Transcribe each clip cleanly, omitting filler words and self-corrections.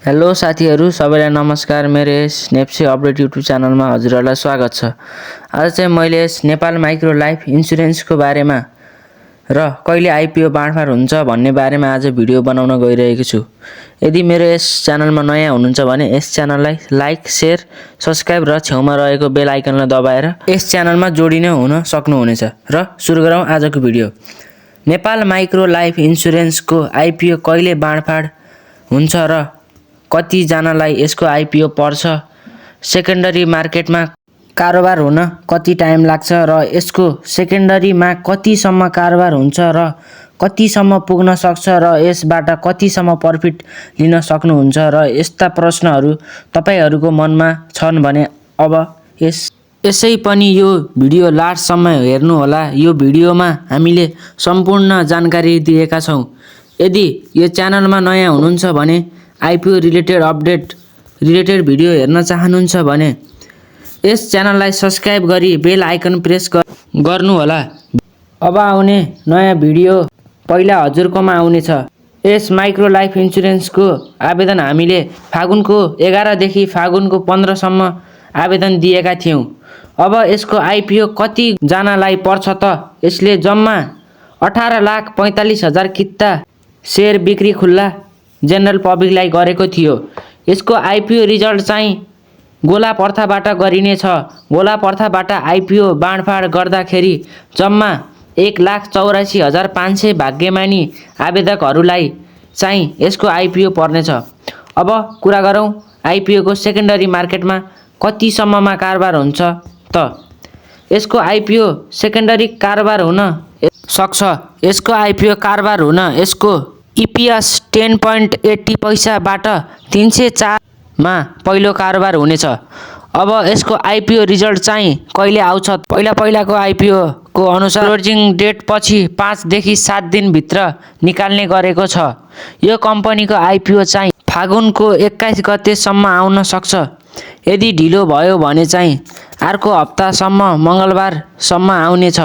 Hello साथीहरु, सबैलाई नमस्कार। मेरो यस नेप्से अपडेट युट्युब च्यानलमा हजुरहरुलाई स्वागत छ। आज चाहिँ मैले यस नेपाल माइक्रो लाइफ इन्स्योरेन्सको बारेमा र कहिले आइपिओ बाँडफाँड हुन्छ भन्ने बारेमा आज भिडियो बनाउन गइरहेको छु। यदि मेरो यस च्यानलमा नयाँ हुनुहुन्छ भने यस च्यानललाई लाइक, शेयर, सब्स्क्राइब र छेउमा रहेको बेल आइकनलाई दबाएर यस च्यानलमा जोडिने हुन सक्नुहुनेछ। र सुरु गरौँ आजको भिडियो। नेपाल माइक्रो लाइफ इन्स्योरेन्सको आइपिओ कहिले बाँडफाँड हुन्छ र कति जनालाई यसको आइपिओ पर्छ, सेकेन्डरी मार्केटमा कारोबार हुन कति टाइम लाग्छ र यसको सेकेन्डरीमा कतिसम्म कारोबार हुन्छ र कतिसम्म पुग्न सक्छ र यसबाट कतिसम्म प्रफिट लिन सक्नुहुन्छ र यस्ता प्रश्नहरू तपाईहरुको मनमा छन् भने अब यसै पनि यो भिडियो लास्टसम्म हेर्नु होला। यो भिडियोमा हामीले सम्पूर्ण जानकारी दिएका छौं। यदि यो च्यानलमा नयाँ हुनुहुन्छ भने आइपिओ रिलेटेड भिडियो हेर्न चाहनुहुन्छ भने यस च्यानललाई सब्स्क्राइब गरी बेल आइकन प्रेस गर्नु होला। अब आउने नयाँ भिडियो पहिला हजुरकोमा आउनेछ। यस माइक्रो लाइफ इन्स्योरेन्सको आवेदन हामीले फागुनको 11 देखि फागुनको 15 सम्म आवेदन दिएका थियौं। अब यसको आइपिओ कति जनालाई पर्छ त? यसले जम्मा 18,45,000 किता शेयर बिक्री खुल्ला जनरल पब्लिकलाई गरेको थियो। यसको आइपिओ रिजल्ट चाहिँ गोलापर्थाबाट गरिने छ। गोलापर्थाबाट आइपिओ बाँडफाँड गर्दाखेरि जम्मा 1,84,500 भाग्यमानी आवेदकहरूलाई चाहिँ यसको आइपिओ पर्नेछ। अब कुरा गरौँ आइपिओ को सेकेन्डरी मार्केटमा कतिसम्ममा कारोबार हुन्छ त? यसको आइपिओ सेकेन्डरी कारोबार हुन सक्छ। यसको आइपिओ कारोबार हुन यसको इपिएस 10.80 पैसाबाट 304 मा पहिलो कारोबार हुनेछ। अब यसको आइपिओ रिजल्ट चाहिँ कहिले आउँछ? पहिलाको आइपिओ को अनुसार क्लोजिङ डेट पछि 5 देखि 7 दिन भित्र निकाल्ने गरेको छ। यो कम्पनीको आइपिओ चाहिँ फागुनको 21 गतेसम्म आउन सक्छ। यदि ढिलो भयो भने चाहिँ अर्को हप्तासम्म मंगलबारसम्म आउने छ।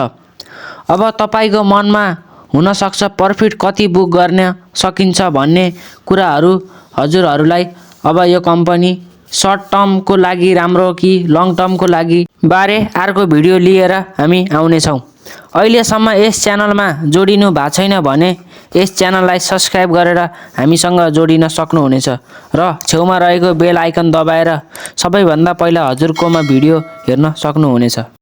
अब तपाईको मनमा हुन सक्छ प्रफिट कति बुक गर्न सकिन्छ भन्ने कुराहरू हजुरहरूलाई। अब यो कम्पनी सर्ट टर्मको लागि राम्रो कि लङ टर्मको लागि बारे अर्को भिडियो लिएर हामी आउने छौं। अहिलेसम्म यस च्यानलमा जोडिनु भएको छैन भने यस च्यानललाई सब्स्क्राइब गरेर हामीसँग जोडिन सक्नुहुनेछ र छेउमा रहेको बेल आइकन दबाएर सबैभन्दा पहिला हजुरकोमा भिडियो हेर्न सक्नुहुनेछ।